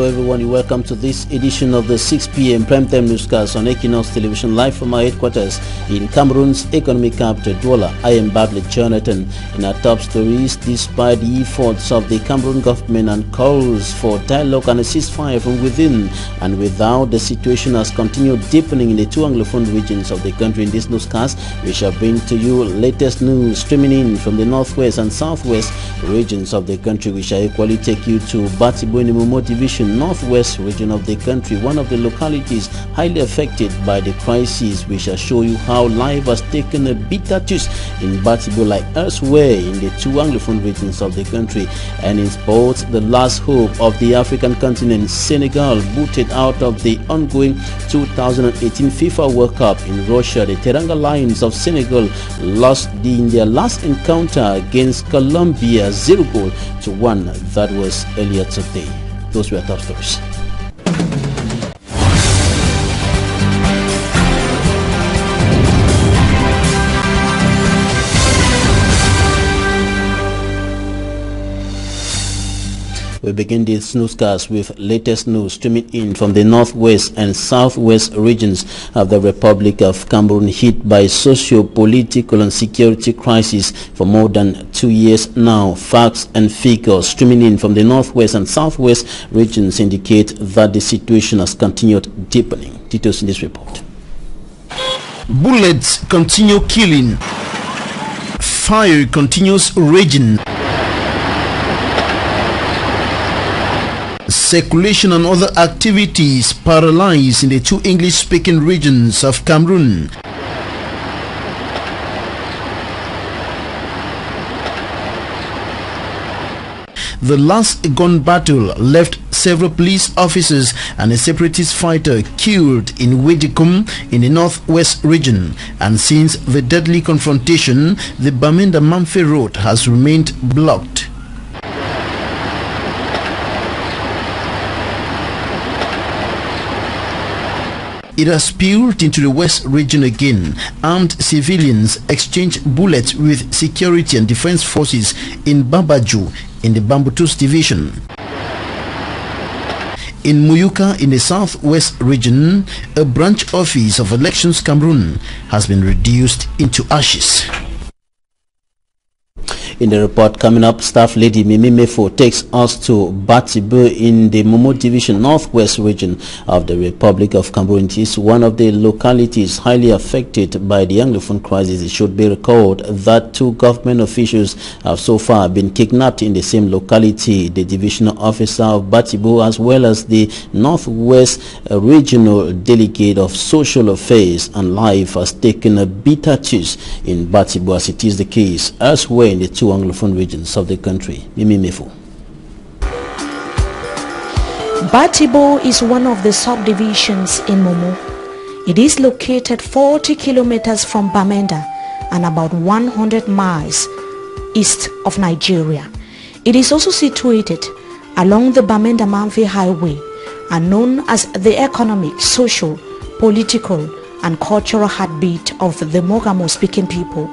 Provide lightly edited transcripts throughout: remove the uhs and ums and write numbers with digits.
Hello everyone, welcome to this edition of the 6 p.m. primetime newscast on Equinox Television, live from our headquarters in Cameroon's economic capital, Douala. I am Bablet Jonathan. In our top stories, despite the efforts of the Cameroon government and calls for dialogue and a ceasefire from within and without, the situation has continued deepening in the two Anglophone regions of the country. In this newscast, we shall bring to you latest news streaming in from the northwest and southwest regions of the country. We shall equally take you to Batibo in the Momo Division, northwest region of the country, one of the localities highly affected by the crisis. We shall show you how life has taken a bitter twist in Batibo like elsewhere in the two Anglophone regions of the country. And in sports, the last hope of the African continent, Senegal, booted out of the ongoing 2018 FIFA World Cup in Russia. The Teranga Lions of Senegal lost in their last encounter against Colombia 0-1. That was earlier today. Those were top stories. We begin this newscast with latest news streaming in from the northwest and southwest regions of the Republic of Cameroon, hit by socio-political and security crisis for more than 2 years now. Facts and figures streaming in from the northwest and southwest regions indicate that the situation has continued deepening. Details in this report. Bullets continue killing. Fire continues raging. Circulation and other activities paralyzed in the two English-speaking regions of Cameroon. The last gun battle left several police officers and a separatist fighter killed in Wedikum in the northwest region, and since the deadly confrontation, the Bamenda-Mamfe road has remained blocked. It has spilled into the west region again. Armed civilians exchanged bullets with security and defense forces in Babaju in the Bambutus division. In Muyuka in the southwest region, a branch office of Elections Cameroon has been reduced into ashes. In the report coming up, Staff Lady Mimi Mefo takes us to Batibo in the Momo Division, northwest region of the Republic of Cameroon. It is one of the localities highly affected by the Anglophone crisis. It should be recalled that two government officials have so far been kidnapped in the same locality. The divisional officer of Batibo, as well as the northwest regional delegate of social affairs and life, has taken a bitter twist in Batibo, as it is the case elsewhere in the two Anglophone regions of the country. Mimi Mefo. Batibo is one of the subdivisions in Momo. It is located 40 kilometers from Bamenda and about 100 miles east of Nigeria. It is also situated along the Bamenda-Mamfe highway and known as the economic, social, political and cultural heartbeat of the Mogamo-speaking people.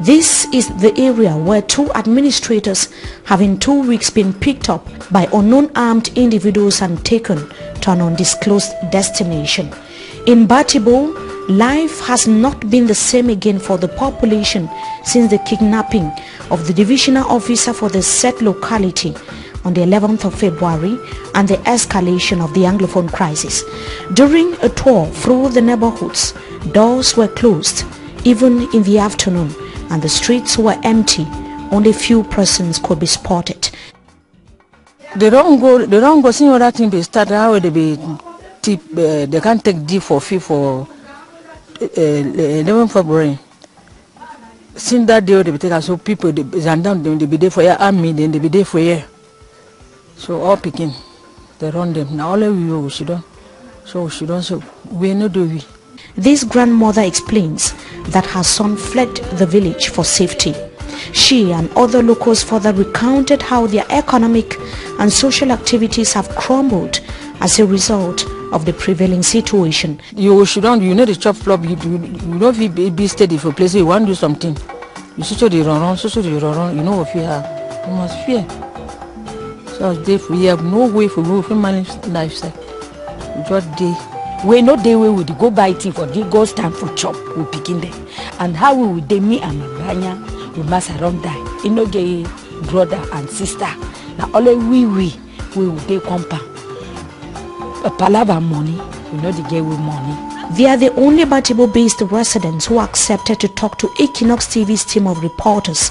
This is the area where two administrators have in 2 weeks been picked up by unknown armed individuals and taken to an undisclosed destination. In Batibo, life has not been the same again for the population since the kidnapping of the divisional officer for the said locality on the 11th of February and the escalation of the Anglophone crisis. During a tour through the neighborhoods, doors were closed even in the afternoon and the streets were empty. Only few persons could be spotted. They don't go see other thing be start how they be tip they can't take D for fee for 11 February. Since that day they be take so people they be there for your army, then they be there for you. So all picking, they run them. Now all we she don't. So she don't. So we no do we. This grandmother explains that her son fled the village for safety. She and other locals further recounted how their economic and social activities have crumbled as a result of the prevailing situation. You know the chop flop. You know if you be steady for place you want to do something. You see so they run, you know what fear. You must fear. So we have no way for we manage life. Just day. We no day we would go buy tea for the go stand for chop. We begin there. And how we would me and my brother we must around die. You know, gay brother and sister. Now only we will take compound. A palava money, we know the gay with money. They are the only Batibo-based residents who accepted to talk to Equinox TV's team of reporters.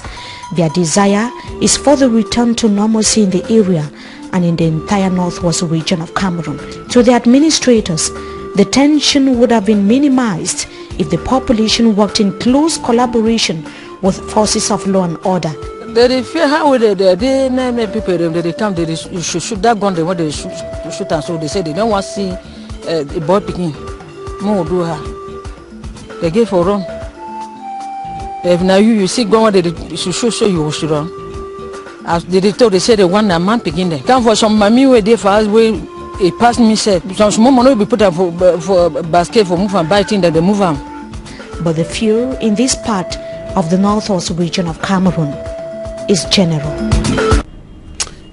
Their desire is for the return to normalcy in the area and in the entire northwest region of Cameroon. To the administrators, the tension would have been minimized if the population worked in close collaboration with forces of law and order. They fear how they name people, they come, they shoot that gun, they want to shoot, and so they say they don't want to see a boy picking. More do her. They gave for run. If now you see gun, they should show you should run. As they told, they said they want a man picking there. Come for some mommy where they for us where a pass me said some small money will be put up for basket for move and biting that they move on. But the fear in this part of the northwest region of Cameroon is general.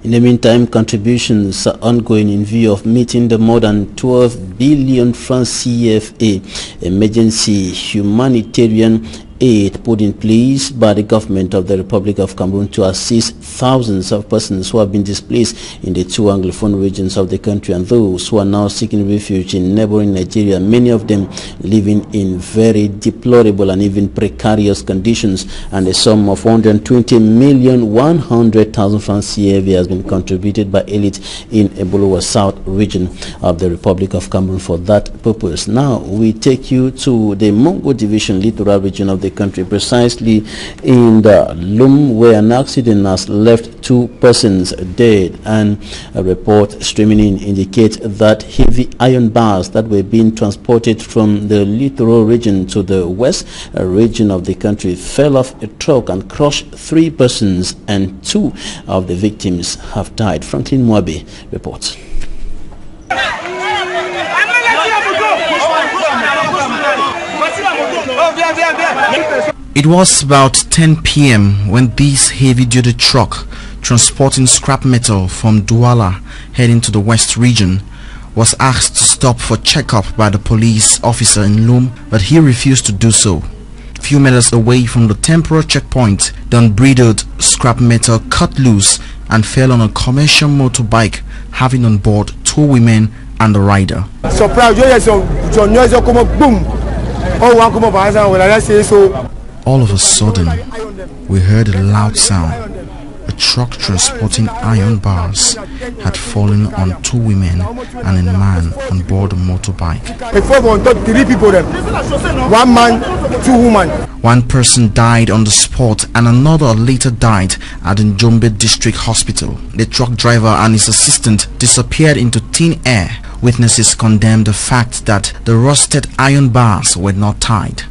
In the meantime, contributions are ongoing in view of meeting the more than 12 billion francs CFA emergency humanitarian aid put in place by the government of the Republic of Cameroon to assist thousands of persons who have been displaced in the two Anglophone regions of the country and those who are now seeking refuge in neighboring Nigeria, many of them living in very deplorable and even precarious conditions. And a sum of 120,100,000 francs CFA has been contributed by elite in Ebolowa South region of the Republic of Cameroon for that purpose. Now we take you to the Mongo Division littoral region of the country, precisely in the Lum, where an accident has left 2 persons dead, and a report streaming in indicates that heavy iron bars that were being transported from the littoral region to the west region of the country fell off a truck and crushed 3 persons, and 2 of the victims have died. Franklin Mwabe reports. It was about 10 p.m. when this heavy-duty truck transporting scrap metal from Douala heading to the west region was asked to stop for checkup by the police officer in Lum, but he refused to do so. A few meters away from the temporary checkpoint, the unbridled scrap metal cut loose and fell on a commercial motorbike having on board 2 women and the rider. All of a sudden, we heard a loud sound. A truck transporting iron bars had fallen on 2 women and a man on board a motorbike. 1 man, 2 women. 1 person died on the spot and another later died at the Njombe District Hospital. The truck driver and his assistant disappeared into thin air. Witnesses condemned the fact that the rusted iron bars were not tied.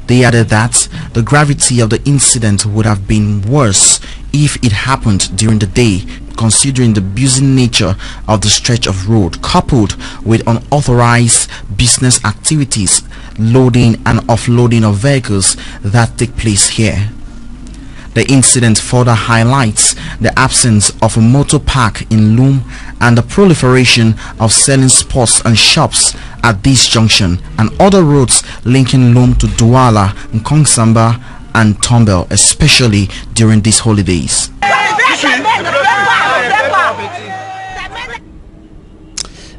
They added that the gravity of the incident would have been worse if it happened during the day, considering the busy nature of the stretch of road, coupled with unauthorized business activities, loading and offloading of vehicles that take place here. The incident further highlights the absence of a motor park in Lum and the proliferation of selling spots and shops at this junction and other roads linking Lum to Douala, Nkongsamba and Tombel, especially during these holidays.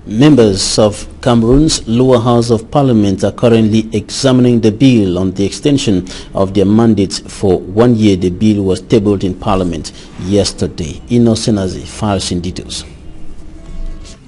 Members of Cameroon's lower house of parliament are currently examining the bill on the extension of their mandate for 1 year. The bill was tabled in parliament yesterday. Inosenazi files in details.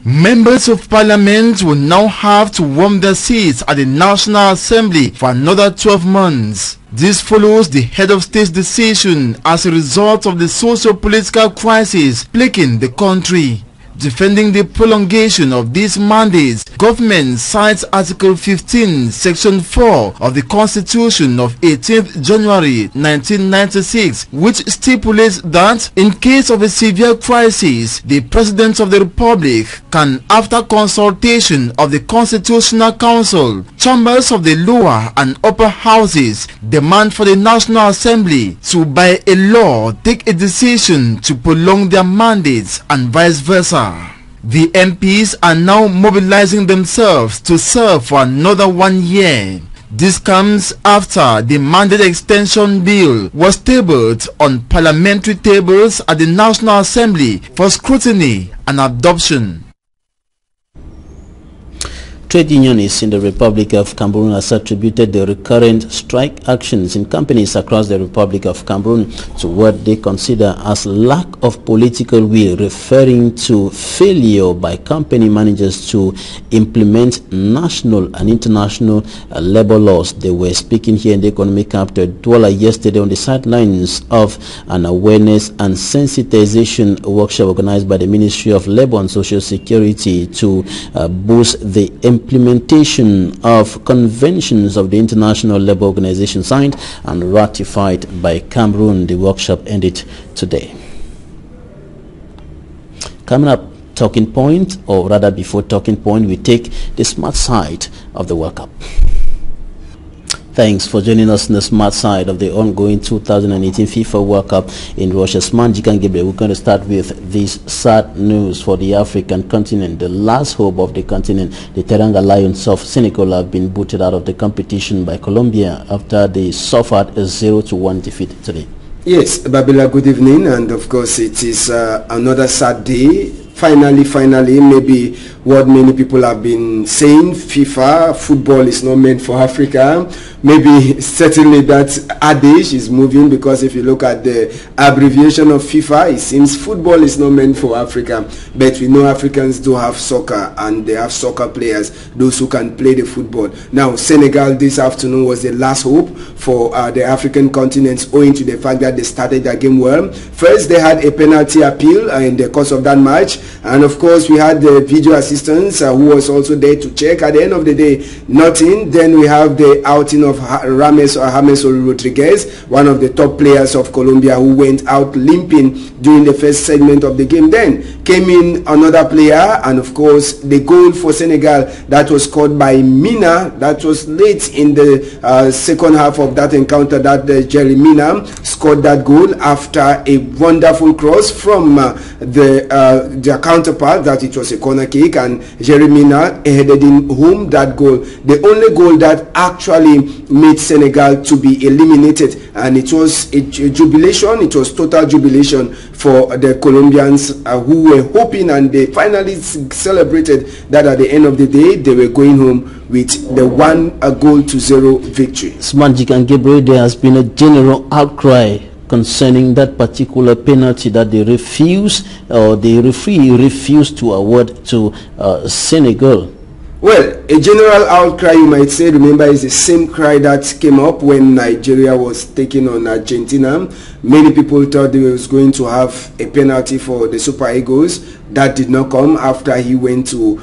Members of parliament will now have to warm their seats at the National Assembly for another 12 months. This follows the head of state's decision as a result of the socio-political crisis plaguing the country. Defending the prolongation of these mandates, government cites Article 15, Section 4 of the Constitution of 18th January 1996, which stipulates that in case of a severe crisis, the President of the Republic can, after consultation of the Constitutional Council, chambers of the lower and upper houses, demand for the National Assembly to, by a law, take a decision to prolong their mandates and vice versa. The MPs are now mobilizing themselves to serve for another 1 year. This comes after the mandate extension bill was tabled on parliamentary tables at the National Assembly for scrutiny and adoption. Trade unionists in the Republic of Cameroon has attributed the recurrent strike actions in companies across the Republic of Cameroon to what they consider as lack of political will, referring to failure by company managers to implement national and international labor laws. They were speaking here in the economic capital Douala yesterday on the sidelines of an awareness and sensitization workshop organized by the Ministry of Labor and Social Security to boost the implementation of conventions of the International Labour Organization signed and ratified by Cameroon. The workshop ended today. Coming up, talking point, or rather before talking point, we take the smart side of the World Cup. Thanks for joining us in the smart side of the ongoing 2018 FIFA World Cup in Russia. We're going to start with this sad news for the African continent. The last hope of the continent, the Teranga Lions of Senegal, have been booted out of the competition by Colombia after they suffered a 0-1 defeat today. Yes, Babila, good evening, and of course it is another sad day. Finally, maybe what many people have been saying, FIFA, football is not meant for Africa. Maybe certainly that adage is moving, because if you look at the abbreviation of FIFA, it seems football is not meant for Africa. But we know Africans do have soccer, and they have soccer players, those who can play the football. Now, Senegal this afternoon was the last hope for the African continent, owing to the fact that they started their game well. First, they had a penalty appeal in the course of that match, and of course we had the video assistants who was also there to check. At the end of the day, nothing. Then we have the outing of James Rodriguez, one of the top players of Colombia, who went out limping during the first segment of the game. Then came in another player, and of course the goal for Senegal that was scored by Mina, that was late in the second half of that encounter, that Jerry Mina scored that goal after a wonderful cross from their counterpart, that it was a corner kick, and Jerry Mina headed in home that goal, the only goal that actually made Senegal to be eliminated. And it was a jubilation, it was total jubilation for the Colombians who were hoping, and they finally celebrated that at the end of the day they were going home with the 1-0 victory. Smanjik and Gabriel, there has been a general outcry concerning that particular penalty that they refuse, or the referee refused to award to Senegal. Well, a general outcry, you might say, remember, is the same cry that came up when Nigeria was taking on Argentina. Many people thought they was going to have a penalty for the Super Eagles. That did not come after he went to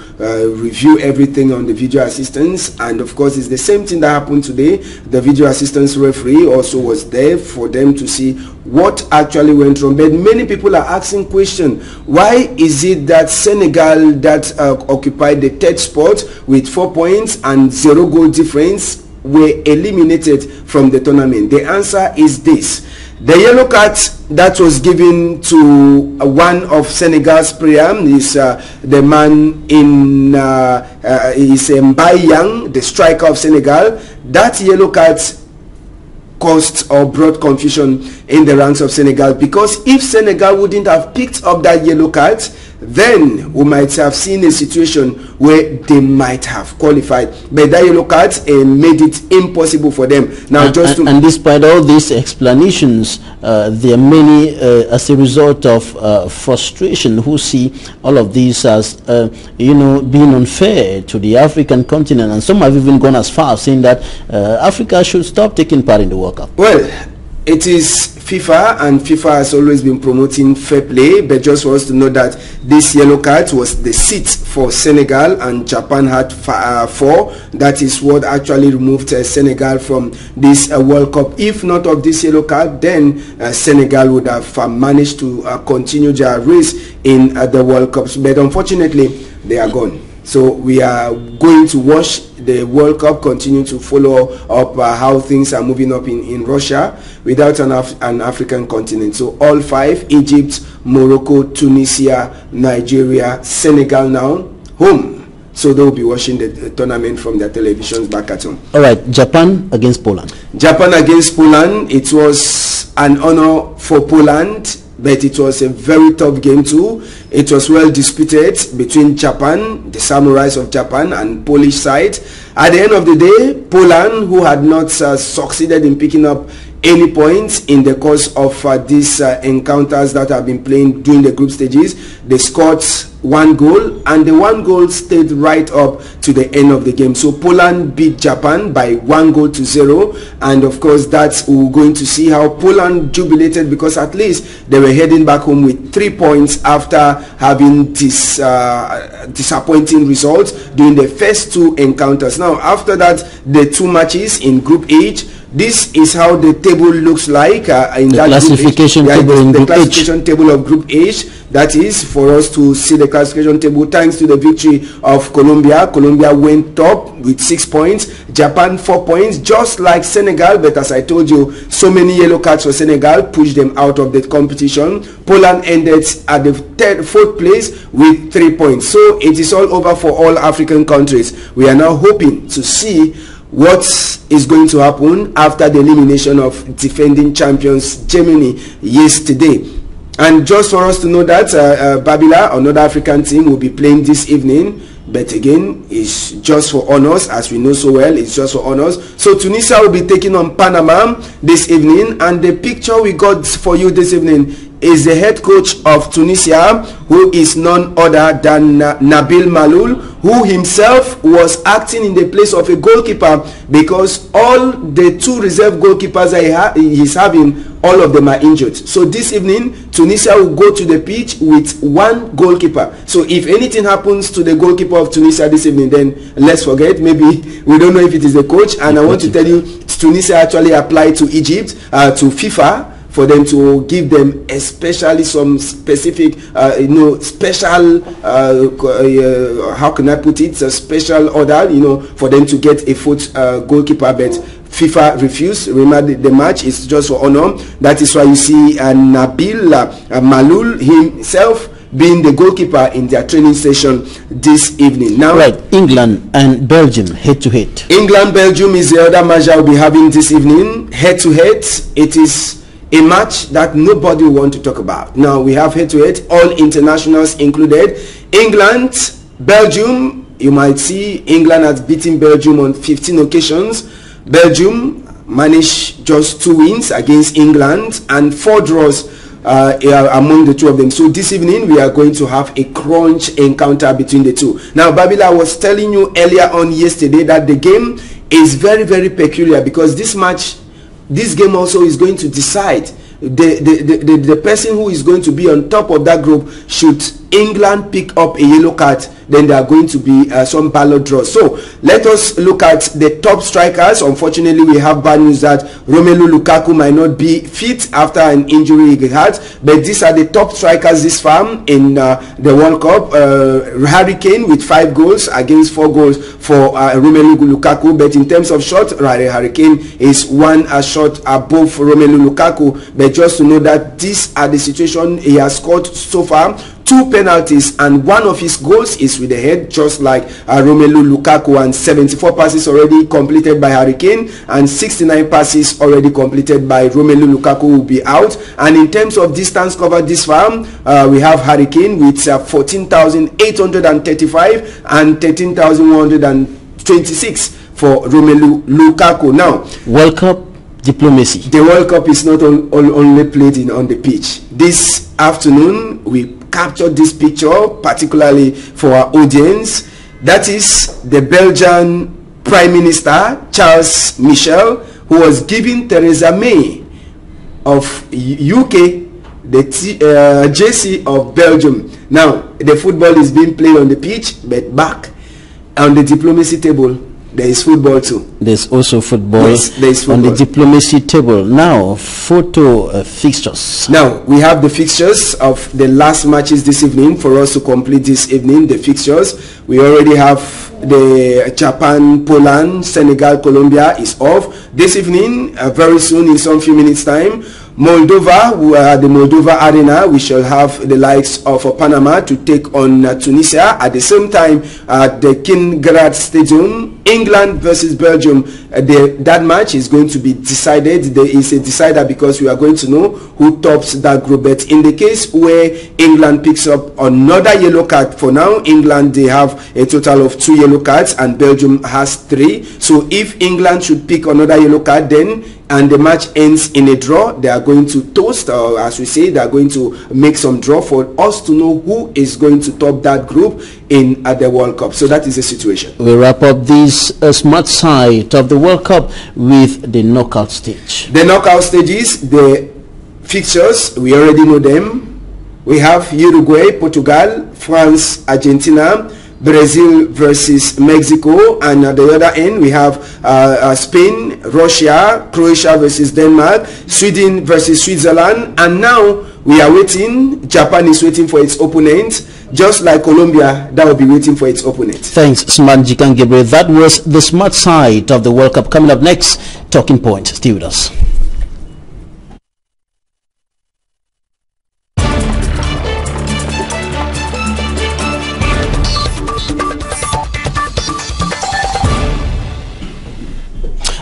review everything on the video assistance. And of course, it's the same thing that happened today. The video assistance referee also was there for them to see what actually went wrong. But many people are asking question, why is it that Senegal, that occupied the third spot with 4 points and 0 goal difference, were eliminated from the tournament? The answer is this: the yellow card that was given to one of Senegal's players is the man in is Mbayang, the striker of Senegal. That yellow card caused or brought confusion in the ranks of Senegal, because if Senegal wouldn't have picked up that yellow card, then we might have seen a situation where they might have qualified. But that yellow card made it impossible for them. Now, and despite all these explanations, there are many, as a result of frustration, who see all of this as, being unfair to the African continent. And some have even gone as far as saying that Africa should stop taking part in the World Cup. Well, it is FIFA, and FIFA has always been promoting fair play, but just for us to know that this yellow card was the sixth for Senegal, and Japan had 4. That is what actually removed Senegal from this World Cup. If not of this yellow card, then Senegal would have managed to continue their race in the World Cups, but unfortunately they are gone. So we are going to watch the World Cup, continue to follow up how things are moving up in Russia without an African continent. So all 5, Egypt, Morocco, Tunisia, Nigeria, Senegal now home. So they will be watching the tournament from their televisions back at home. All right, Japan against Poland. Japan against Poland. It was an honor for Poland, but it was a very tough game too. It was well disputed between Japan, the samurais of Japan, and Polish side. At the end of the day, Poland, who had not succeeded in picking up any points in the course of these encounters that have been playing during the group stages, they scored 1 goal, and the 1 goal stayed right up to the end of the game. So Poland beat Japan by 1-0, and of course that's we're going to see how Poland jubilated, because at least they were heading back home with 3 points after having this disappointing results during the first 2 encounters. Now after that, the 2 matches in Group H, this is how the table looks like in the classification table. The classification table of Group H. That is for us to see the classification table. Thanks to the victory of Colombia, Colombia went top with 6 points. Japan 4 points, just like Senegal. But as I told you, so many yellow cards for Senegal pushed them out of the competition. Poland ended at the 4th place with 3 points. So it is all over for all African countries. We are now hoping to see what is going to happen after the elimination of defending champions Germany yesterday. And just for us to know that Babila, another African team, will be playing this evening. But again, it's just for honors, as we know so well. It's just for honors. So Tunisia will be taking on Panama this evening. And the picture we got for you this evening is the head coach of Tunisia, who is none other than Nabil Malloul, who himself was acting in the place of a goalkeeper, because all the 2 reserve goalkeepers that he's having, all of them are injured. So this evening, Tunisia will go to the pitch with 1 goalkeeper. So if anything happens to the goalkeeper of Tunisia this evening, then let's forget. Maybe we don't know if it is the coach. And I want to tell you, Tunisia actually applied to Egypt, to FIFA, for them to give them especially some specific special how can I put it, a special order, for them to get a foot goalkeeper, but FIFA refused. Remember, the match is just for honor. That is why you see Nabil Malloul himself being the goalkeeper in their training session this evening. Now, right, England and Belgium head to head. England Belgium is the other match I'll be having this evening. Head to head, it is a match that nobody will want to talk about. Now we have head to head, all internationals included. England, Belgium, you might see England has beaten Belgium on 15 occasions. Belgium managed just 2 wins against England and 4 draws among the 2 of them. So this evening we are going to have a crunch encounter between the 2. Now Babila was telling you earlier on yesterday that the game is very, very peculiar, because this game also is going to decide the person who is going to be on top of that group. Should England pick up a yellow card, then there are going to be some ballot draws. So let us look at the top strikers. Unfortunately, we have bad news that Romelu Lukaku might not be fit after an injury he had, but these are the top strikers this far in the World Cup. Harry Kane with 5 goals against 4 goals for Romelu Lukaku, but in terms of shot, Harry Kane is 1 shot above Romelu Lukaku. But just to know that these are the situation he has scored so far: 2 penalties, and 1 of his goals is with the head, just like Romelu Lukaku, and 74 passes already completed by Harry Kane, and 69 passes already completed by Romelu Lukaku will be out. And in terms of distance covered this far, we have Harry Kane with 14,835 and 13,126 for Romelu Lukaku. Now, World Cup diplomacy. The World Cup is not only played on the pitch. This afternoon we captured this picture particularly for our audience. That is the Belgian Prime Minister Charles Michel, who was giving Theresa May of UK, the jersey of Belgium. Now, the football is being played on the pitch, but back on the diplomacy table, there is football too. There's also football, yes, there is football on the diplomacy table. Now, photo fixtures. Now, we have the fixtures of the last matches this evening. For us to complete this evening, the fixtures, we already have the Japan, Poland, Senegal, Colombia is off. This evening, very soon, in some few minutes time, Moldova, the Moldova Arena, we shall have the likes of Panama to take on Tunisia. At the same time, at the Kingrad Stadium, England versus Belgium, that match is going to be decided. There is a decider because we are going to know who tops that group. But in the case where England picks up another yellow card, for now, England, they have a total of 2 yellow cards and Belgium has 3. So if England should pick another yellow card, then and the match ends in a draw, they are going to toast, or as we say, they are going to make some draw for us to know who is going to top that group in at the World Cup. So that is the situation. We wrap up this smart side of the World Cup with the knockout stage. The knockout stages, the fixtures, we already know them. We have Uruguay, Portugal, France, Argentina, Brazil versus Mexico, and at the other end we have Spain, Russia, Croatia versus Denmark, Sweden versus Switzerland, and now we are waiting. Japan is waiting for its opponent, just like Colombia that will be waiting for its opponent. Thanks, Smart Jikan Gabriel. That was the smart side of the World Cup. Coming up next, Talking Point. Stay with us.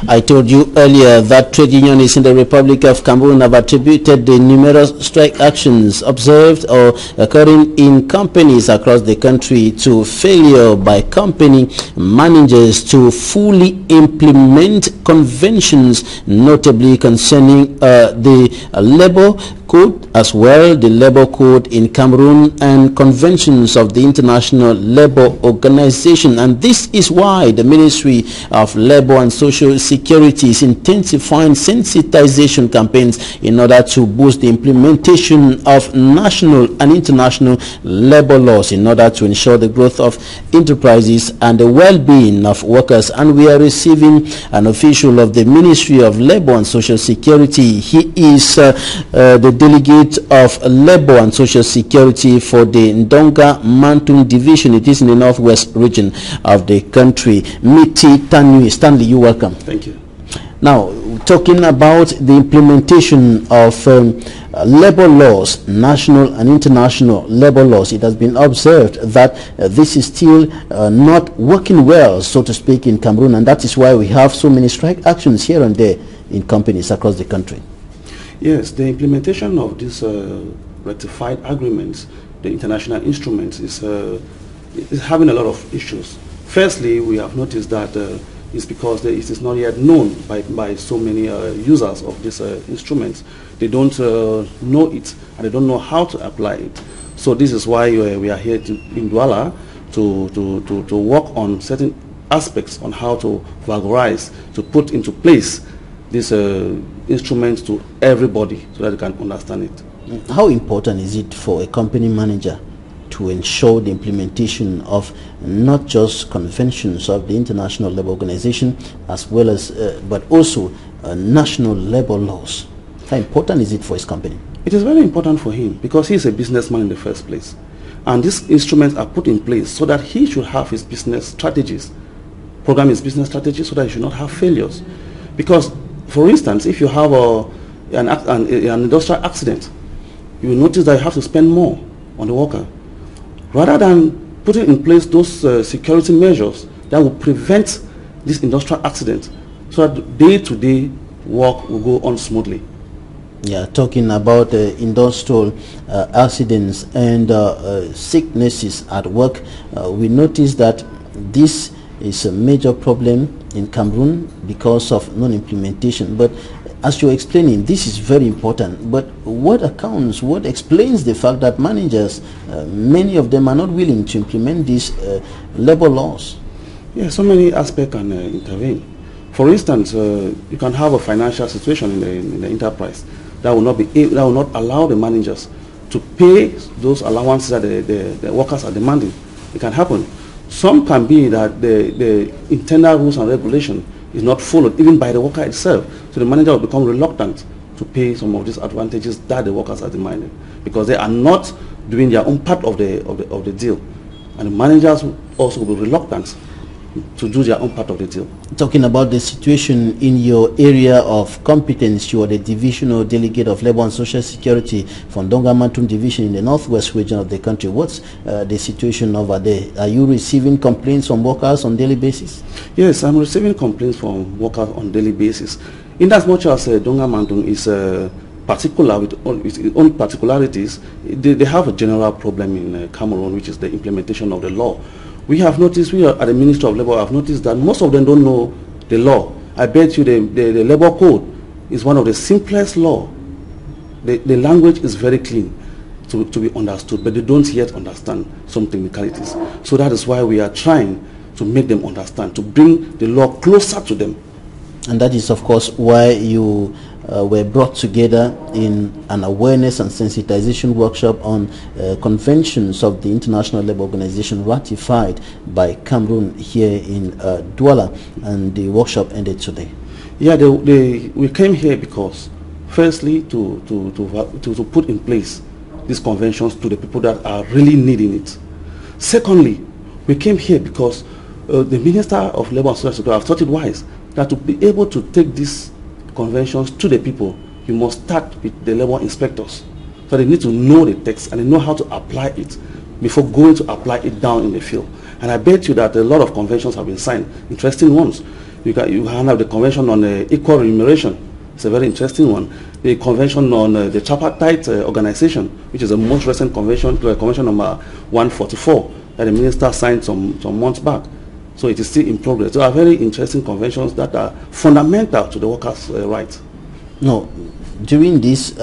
I told you earlier that trade unionists in the Republic of Cameroon have attributed the numerous strike actions observed or occurring in companies across the country to failure by company managers to fully implement conventions, notably concerning the labor code, as well the labor code in Cameroon and conventions of the International Labour Organization. And this is why the Ministry of Labour and Social Security is intensifying sensitization campaigns in order to boost the implementation of national and international labor laws in order to ensure the growth of enterprises and the well-being of workers. And we are receiving an official of the Ministry of Labour and Social Security. He is the delegate of Labour and Social Security for the Ndonga Mantung Division. It is in the northwest region of the country. Miti Tanui. Stanley, you're welcome. Thank you. Now, talking about the implementation of labor laws, national and international labor laws, it has been observed that this is still not working well, so to speak, in Cameroon, and that is why we have so many strike actions here and there in companies across the country. Yes, the implementation of these ratified agreements, the international instruments, is having a lot of issues. Firstly, we have noticed that it's because it is not yet known by so many users of these instruments. They don't know it, and they don't know how to apply it. So this is why we are here in Douala to work on certain aspects on how to vulgarize, to put into place these instruments to everybody so that they can understand it. How important is it for a company manager to ensure the implementation of not just conventions of the International Labour Organization, as well as but also national labor laws? How important is it for his company? It is very important for him because he is a businessman in the first place, and these instruments are put in place so that he should have his business strategies, program his business strategies, so that he should not have failures. Because, for instance, if you have an industrial accident, you will notice that you have to spend more on the worker. Rather than putting in place those security measures that will prevent this industrial accident, so that day-to-day work will go on smoothly. Yeah, talking about industrial accidents and sicknesses at work, we notice that this is a major problem in Cameroon because of non-implementation. But as you're explaining, this is very important. But what explains the fact that managers, many of them are not willing to implement these labor laws? Yeah, so many aspects can intervene. For instance, you can have a financial situation in the enterprise. that will not allow the managers to pay those allowances that the workers are demanding. It can happen. Some can be that the internal rules and regulation is not followed even by the worker itself. So the manager will become reluctant to pay some of these advantages that the workers are demanding because they are not doing their own part of the deal. And the managers also will be reluctant to do their own part of the deal. Talking about the situation in your area of competence, you are the divisional delegate of Labor and Social Security from Dongamantum Division in the northwest region of the country. What's the situation over there? Are you receiving complaints from workers on a daily basis? Yes, I'm receiving complaints from workers on a daily basis. In as much as Dongamantum is particular with its own particularities, they have a general problem in Cameroon, which is the implementation of the law. We have noticed, we are at the Ministry of Labour have noticed that most of them don't know the law. I bet you the Labour Code is one of the simplest law. The language is very clean to be understood, but they don't yet understand some technicalities. So that is why we are trying to make them understand, to bring the law closer to them. And that is, of course, why you were brought together in an awareness and sensitization workshop on conventions of the International Labour Organization ratified by Cameroon here in Douala, and the workshop ended today. Yeah, we came here because, firstly, to put in place these conventions to the people that are really needing it. Secondly, we came here because the Minister of Labour and Social Security have thought it wise that to be able to take these conventions to the people, you must start with the labour inspectors. So they need to know the text and they know how to apply it before going to apply it down in the field. And I bet you that a lot of conventions have been signed, interesting ones. You have the convention on equal remuneration. It's a very interesting one. The convention on the tripartite organization, which is the most recent convention, convention number 144, that the minister signed some months back. So it is still in progress. There are very interesting conventions that are fundamental to the workers' rights. No, during this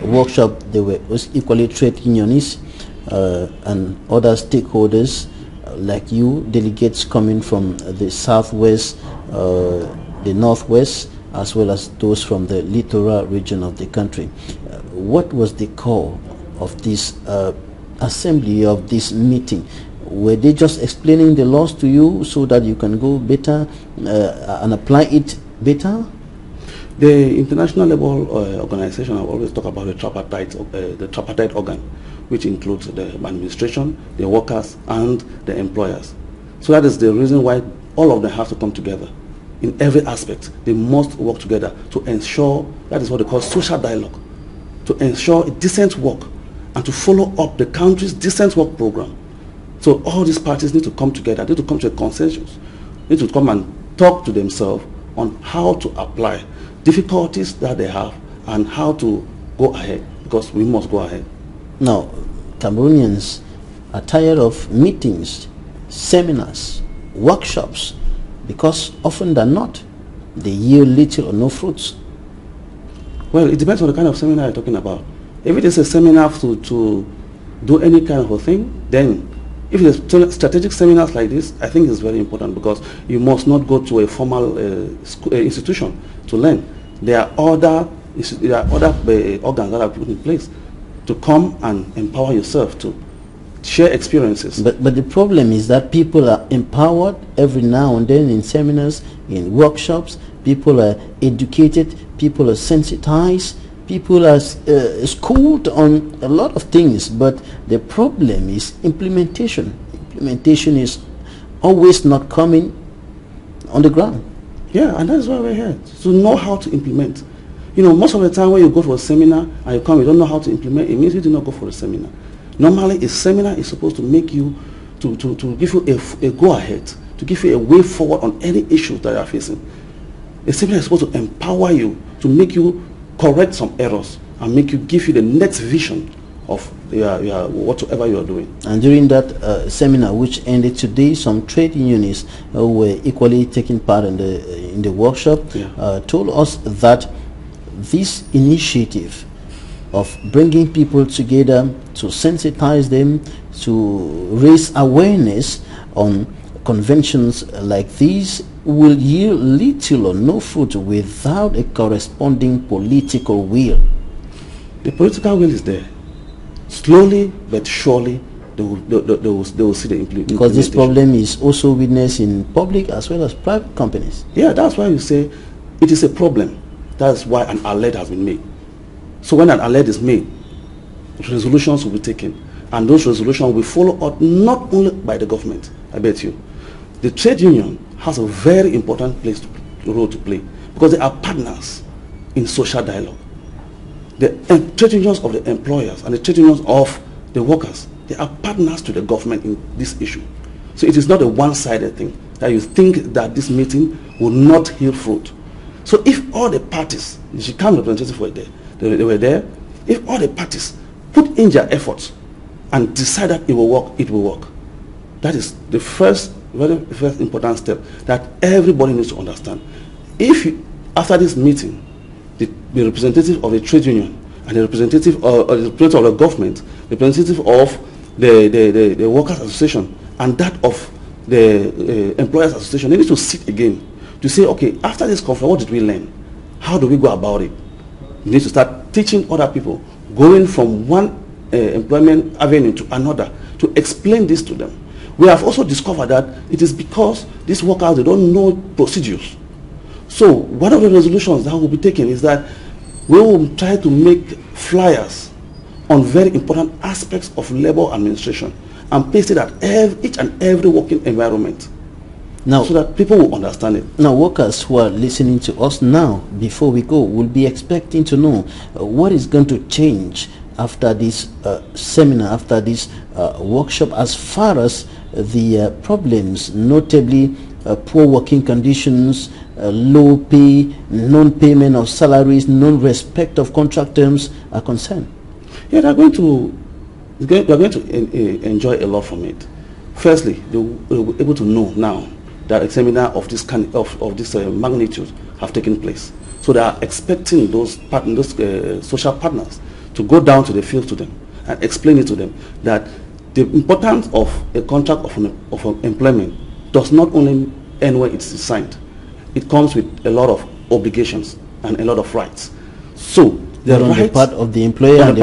workshop, there were equally trade unionists and other stakeholders like you, delegates coming from the southwest, the northwest, as well as those from the littoral region of the country. What was the core of this assembly, of this meeting? Were they just explaining the laws to you so that you can go better and apply it better? The International Labour Organization have always talked about the tripartite organ, which includes the administration, the workers, and the employers. So that is the reason why all of them have to come together. In every aspect, they must work together to ensure, that is what they call social dialogue, to ensure a decent work and to follow up the country's decent work program. So all these parties need to come together, need to come to a consensus, need to come and talk to themselves on how to apply difficulties that they have and how to go ahead, because we must go ahead. Now, Cameroonians are tired of meetings, seminars, workshops, because often than not, they yield little or no fruits. Well, it depends on the kind of seminar you're talking about. If it is a seminar to do any kind of a thing, then if it's strategic seminars like this, I think it's very important, because you must not go to a formal institution to learn. There are other organs that are put in place to come and empower yourself to share experiences. But the problem is that people are empowered every now and then in seminars, in workshops. People are educated, people are sensitized, people are schooled on a lot of things, but the problem is implementation. Implementation is always not coming on the ground. Yeah, and that's why we're here, to know how to implement. You know, most of the time when you go for a seminar and you come, you don't know how to implement, it means you do not go for a seminar. Normally, a seminar is supposed to make you, to give you a go-ahead, to give you a way forward on any issues that you are facing. A seminar is supposed to empower you, to make you correct some errors, and give you the next vision of whatever you are doing. And during that seminar, which ended today, some trade unionists who were equally taking part in the workshop told us that this initiative of bringing people together to sensitize them, to raise awareness on conventions like these will yield little or no fruit without a corresponding political will. The political will is there. Slowly but surely, they will see the implementation. Because this problem is also witnessed in public as well as private companies. Yeah, that's why you say it is a problem. That's why an alert has been made. So when an alert is made, resolutions will be taken. And those resolutions will follow up not only by the government, I bet you. The trade union has a very important role to play because they are partners in social dialogue. The trade unions of the employers and the trade unions of the workers, they are partners to the government in this issue. So it is not a one-sided thing that you think that this meeting will not yield fruit. So if all the parties, the Chicago representatives were there, they were there, if all the parties put in their efforts and decide that it will work, it will work. That is the very first important step that everybody needs to understand. If after this meeting, the representative of the trade union and the representative of the government, the representative of the workers association and that of the employers association, they need to sit again to say, okay, after this conference, what did we learn? How do we go about it? You need to start teaching other people, going from one employment avenue to another, to explain this to them. We have also discovered that it is because these workers, they don't know procedures. So one of the resolutions that will be taken is that we will try to make flyers on very important aspects of labor administration and paste it at each and every working environment, now, so that people will understand it. Now, workers who are listening to us now, before we go, will be expecting to know what is going to change after this seminar, after this workshop, as far as the problems, notably poor working conditions, low pay, non-payment of salaries, non-respect of contract terms are concerned. Yeah, they're going to enjoy a lot from it. Firstly, they will be able to know now that a seminar of this kind of this magnitude have taken place. So they are expecting those social partners to go down to the field to them and explain it to them that the importance of a contract of employment does not only end when it's signed. It comes with a lot of obligations and a lot of rights. So the part of the employer and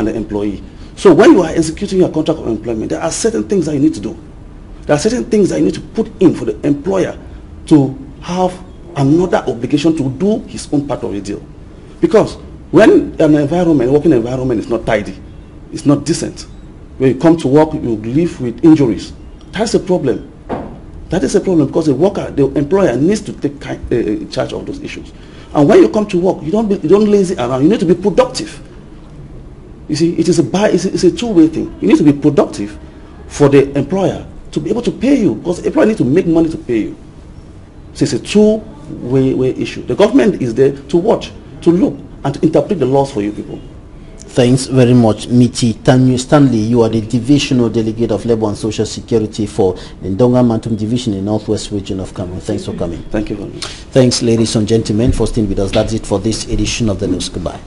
the employee. So when you are executing your contract of employment, there are certain things that you need to do. There are certain things that you need to put in for the employer to have another obligation to do his own part of the deal. Because when an working environment is not tidy, it's not decent. When you come to work, you live with injuries. That's a problem. That is a problem because the employer needs to take charge of those issues. And when you come to work, you don't lazy around. You need to be productive. You see, it's a two-way thing. You need to be productive for the employer to be able to pay you, because the employer needs to make money to pay you. So it's a two-way issue. The government is there to watch, to look, and to interpret the laws for you people. Thanks very much, Miti Tanyu Stanley. You are the Divisional Delegate of Labour and Social Security for the Ndonga Mantum Division in Northwest Region of Cameroon. Thanks for coming. Thank you very much. Thanks, ladies and gentlemen, for staying with us. That's it for this edition of the news. Goodbye.